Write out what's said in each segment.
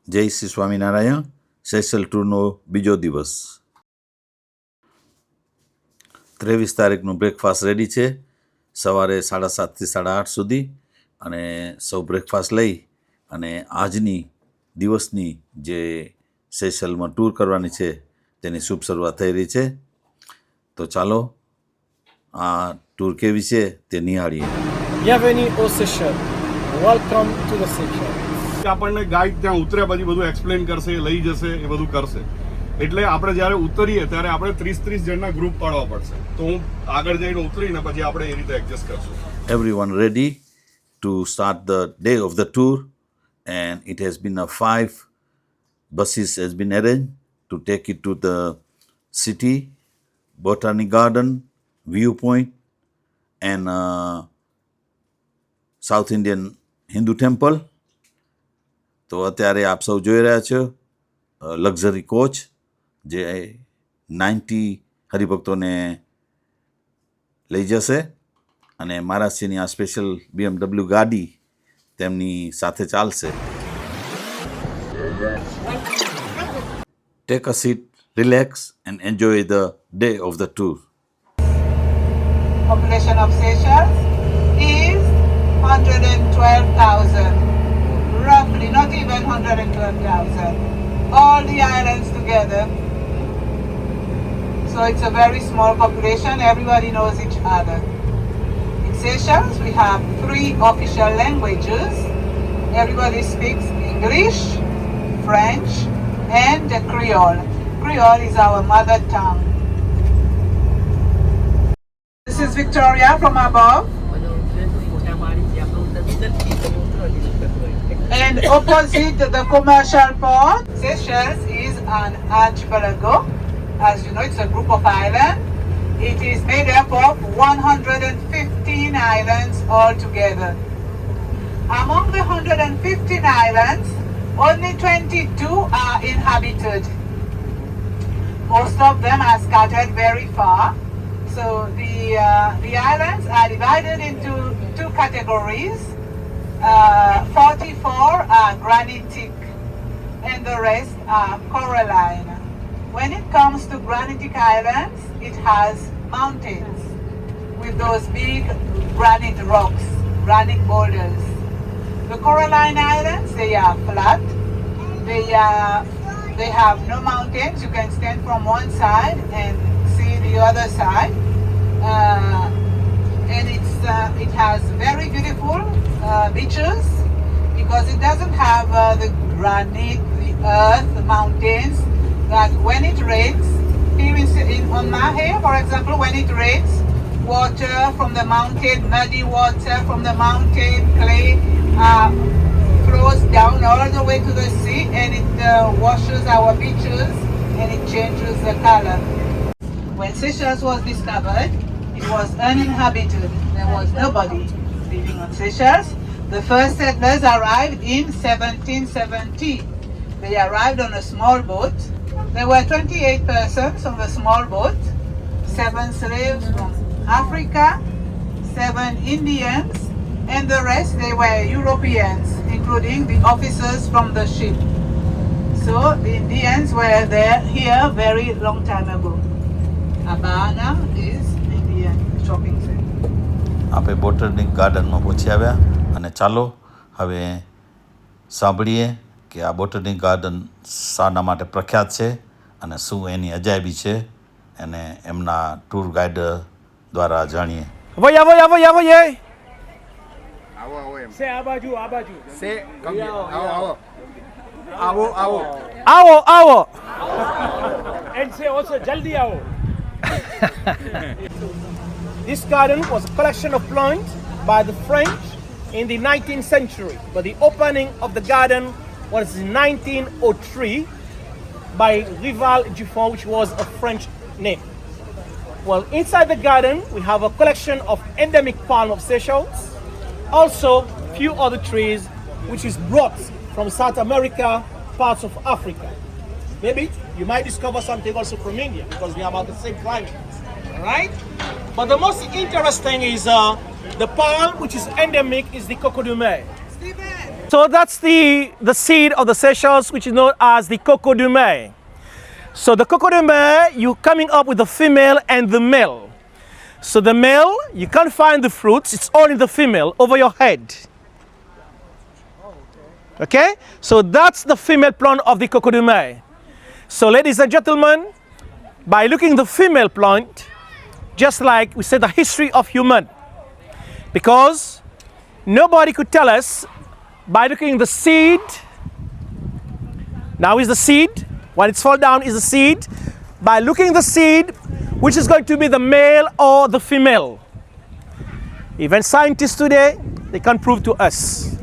જય શ્રી સ્વામિનારાયણ. સેશલ ટૂરનો બીજો દિવસ. 23 તારીખનું બ્રેકફાસ્ટ રેડી છે. સવારે 7:30 થી 8:30 સુધી અને સૌ બ્રેકફાસ્ટ લઈ અને આજની દિવસની જે સેશલમાં ટૂર કરવાની છે તેની શુભ શરૂઆત થઈ રહી છે. તો ચાલો આ ટૂર કેવી છે તે નિહાળીએ. Bienvenue aux Seychelles. Welcome to the Seychelles. આપણને ગાઈડ ત્યાં ઉતર્યા પછી બધું એક્સપ્લેન કરશે, લઈ જશે, એ બધું કરશે. એટલે આપણે જ્યારે ઉતરીએ ત્યારે આપણે 30 જણના ગ્રુપ પાડવા પડશે. તો હું આગળ જઈને ઉતરીને પછી આપણે એ રીતે એડજસ્ટ કરશું. Everyone ready to start the day of the tour, and it has been 5 buses has been arranged to take it to the city, Botanical Garden, viewpoint, and South Indian Hindu temple. તો અત્યારે આપ સૌ જોઈ રહ્યા છો luxury coach જે 90 હરિભક્તોને લઈ જશે અને મહારાજશ્રીની આ સ્પેશિયલ BMW ગાડી તેમની સાથે ચાલશે. Take a seat, relax and enjoy the day of the tour. Population of Seychelles is 112,000. Roughly, not even 112,000. All the islands together. So it's a very small population. Everybody knows each other. In Seychelles, we have 3 official languages. Everybody speaks English, French, and Creole. Creole is our mother tongue. This is Victoria from above. And opposite the commercial port, Seychelles is an archipelago. As you know, it's a group of islands. It is made up of 115 islands altogether. Among the 115 islands, only 22 are inhabited. Most of them are scattered very far. So the islands are divided into 2 categories. 44 are granitic and the rest are coralline. When it comes to granitic islands, it has mountains with those big granite rocks, granite boulders. The coralline islands, they are flat. They have no mountains. You can stand from one side and see the other side. And it has very beautiful beaches because it doesn't have the granite, the earth, the mountains that when it rains, here on Mahe, for example, when it rains, water from the mountain, muddy water from the mountain, clay, flows down all the way to the sea and it washes our beaches and it changes the color. When Seychelles was discovered, it was uninhabited. There was nobody living on Seychelles. The first settlers arrived in 1770. They arrived on a small boat. There were 28 persons on the small boat, 7 slaves from Africa, 7 Indians, and the rest they were Europeans, including the officers from the ship. So the Indians were there here very long time ago. Abana is Indian shopping center. આપણે boat neck ગાર્ડનમાં પહોંચી આવ્યા અને ચાલો હવે સાંભળીએ કે આ બોટનિક ગાર્ડન શાના માટે પ્રખ્યાત છે અને શું એની અજાયબી છે અને એમના ટૂર ગાઈડ દ્વારા જાણીએ. આવો એમ સે આ બાજુ સે આવો આવો and say also jaldi આવો. This garden was a collection of plants by the French in the 19th century, but the opening of the garden was in 1903 by Rival Dufont, which was a French name. Well, inside the garden, we have a collection of endemic palm of Seychelles, also few other trees which is brought from South America, parts of Africa. Maybe you might discover something also from India because we have about the same climate, right? But the most interesting is the palm which is endemic is the coco de mer. Stephen! So that's the seed of the Seychelles, which is known as the coco de mer. So the coco de mer, you're coming up with the female and the male. So the male, you can't find the fruits, it's only the female over your head. Okay? So that's the female plant of the coco de mer. So ladies and gentlemen, by looking at the female plant, just like we said, the history of human, because nobody could tell us by looking at the seed. Now is the seed, when it's fall down is the seed. By looking at the seed, which is going to be the male or the female. Even scientists today, they can prove to us.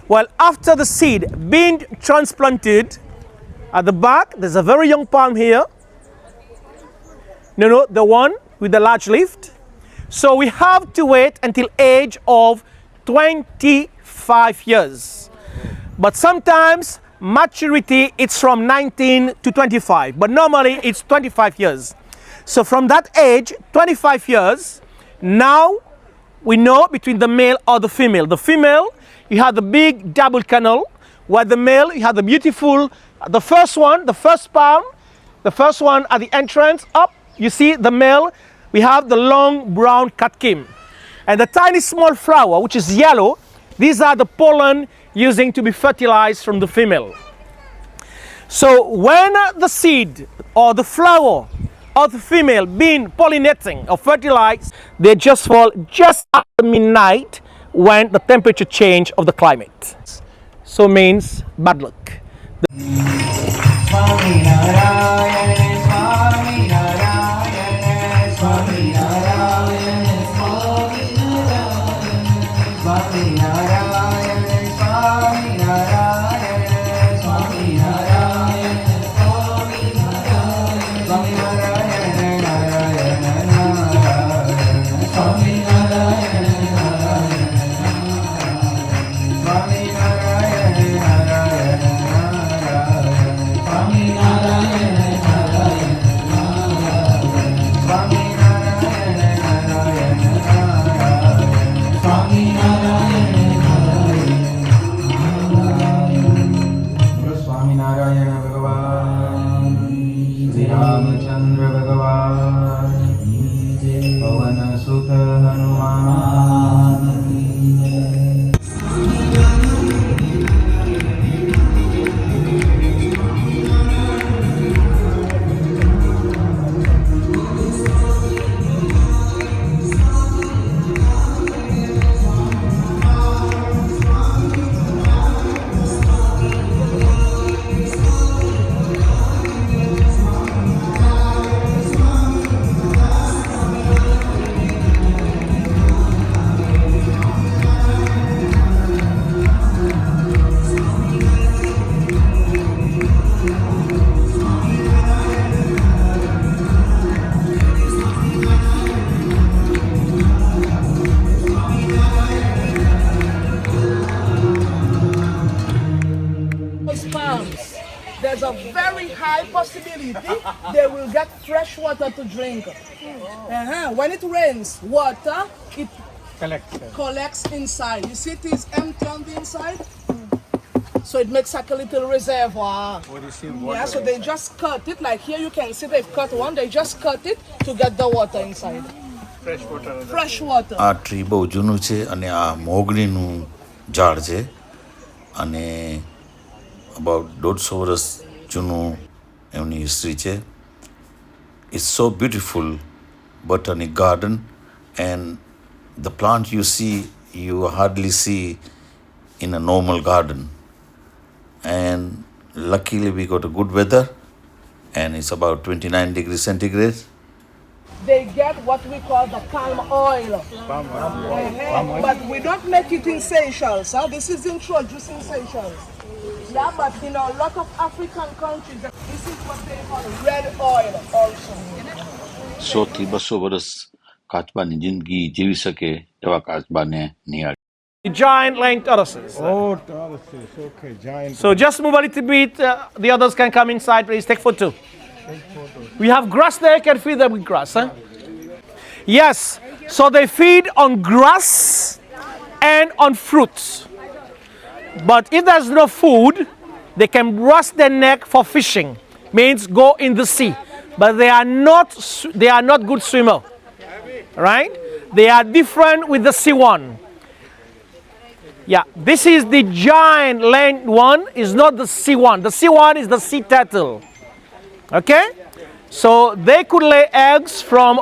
Well, after the seed being transplanted, at the back, there's a very young palm here. No, the one with the large leaf. So we have to wait until age of 25 years. But sometimes maturity it's from 19 to 25, but normally it's 25 years. So from that age, 25 years, now we know between the male or the female. The female, you have the big double canal, while the male, you have the beautiful, the first one, the first palm, the first one at the entrance, up, you see the male, we have the long brown catkin. And the tiny small flower, which is yellow, these are the pollen using to be fertilized from the female. So when the seed or the flower of the female being pollinating or fertilized, they just fall just after midnight when the temperature change of the climate. So means bad luck. There's a very high possibility they will get fresh water to drink. When it rains, water, it collects inside. You see it is empty on the inside? So it makes like a little reservoir. Yeah, so they just cut it. Like here you can see they've cut one. They just cut it to get the water inside. Fresh water. Fresh water. આ tree બહુ જૂનું છે અને આ મોગરીનું ઝાડ છે અને about 150 વર્ષ જૂનું એમની હિસ્ટ્રી છે. It's so beautiful botanic garden, and the plant you see, you hardly see in a normal garden. And luckily we got a good weather, and it's about 29 degrees centigrade. They get what we call the palm oil. But we don't make it in Seychelles. This is introduced in Seychelles. Yeah, but in a lot of African countries, this is what they call red oil also. 100-200 વર્ષ કાચબાની જિંદગી જીવી શકે એવા કાચબાને નિહાળી. Giant land tortoises. Oh, tortoises. Okay, giant. So just move a little bit. The others can come inside, please. Take photo. We have grass there. You can feed them with grass. Huh? Yes. So they feed on grass and on fruits. But if there's no food, they can rest their neck for fishing, means go in the sea. But they are not good swimmer, right? They are different with the sea one. Yeah, this is the giant land one, is not the sea one. The sea one is the sea turtle. Okay? So they could lay eggs from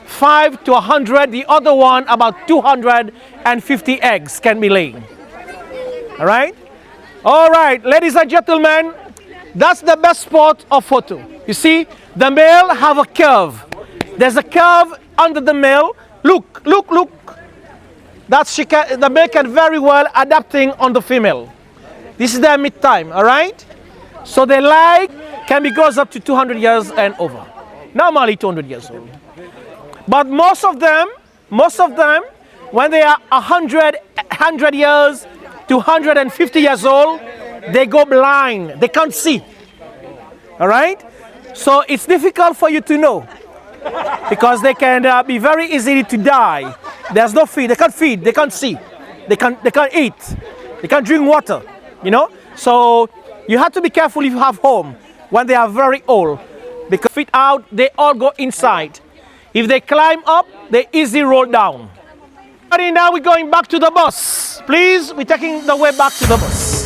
5 to 100. The other one, about 250 eggs can be laid. All right? All right, ladies and gentlemen, that's the best spot of photo. You see, the male have a curve. There's a curve under the male. Look, look, look. The male can very well adapting on the female. This is their mid time, all right? So their life can be goes up to 200 years and over. Normally 200 years old. But most of them, when they are 100 years to 150 years old, they go blind. They can't see. All right? So it's difficult for you to know because they can be very easily to die. There's no feed. They can't feed. They can't see. They can't eat. They can't drink water. You know. So you have to be careful if you have home when they are very old, because feet out, they all go inside. If they climb up, they easily roll down. Now we're going back to the bus. Please, we're taking the way back to the bus.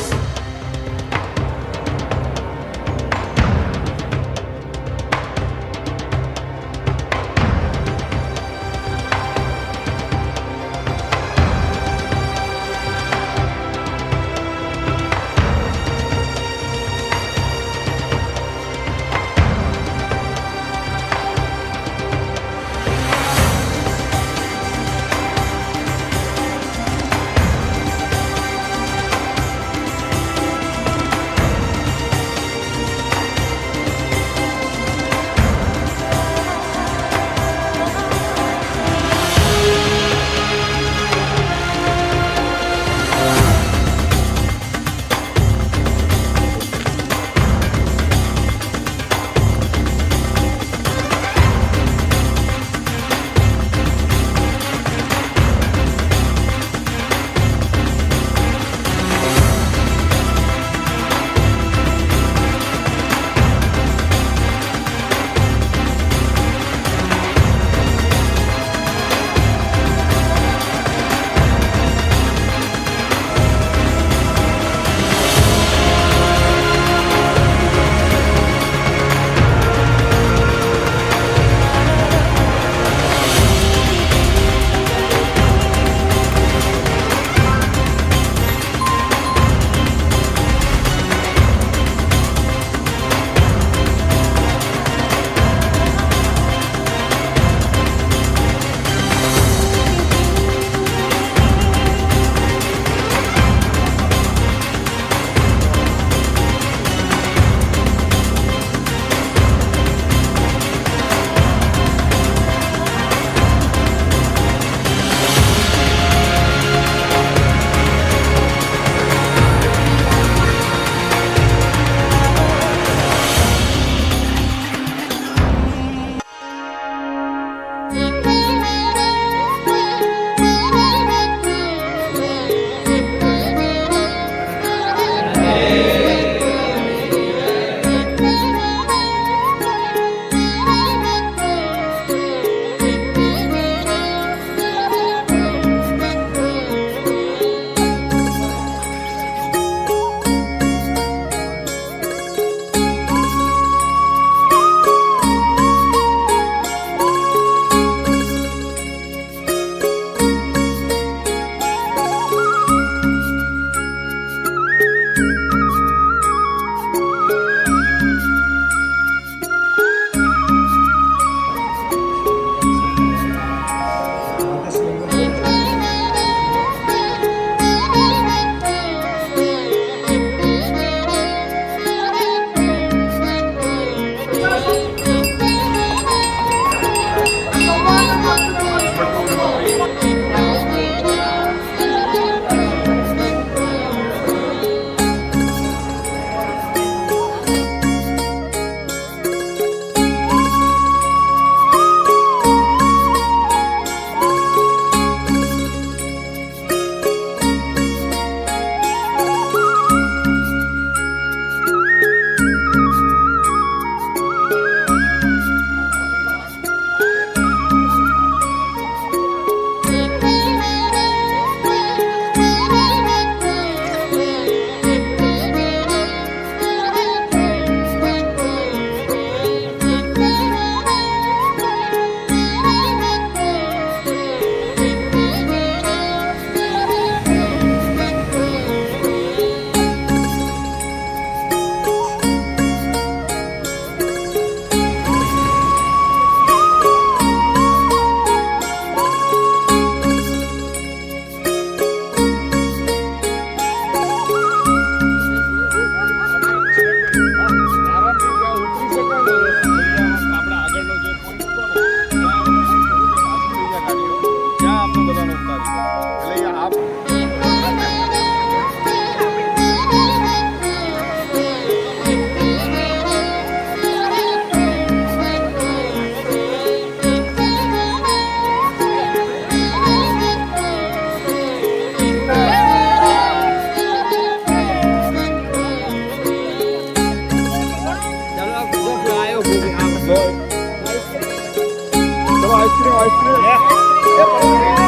ice cream. Yeah.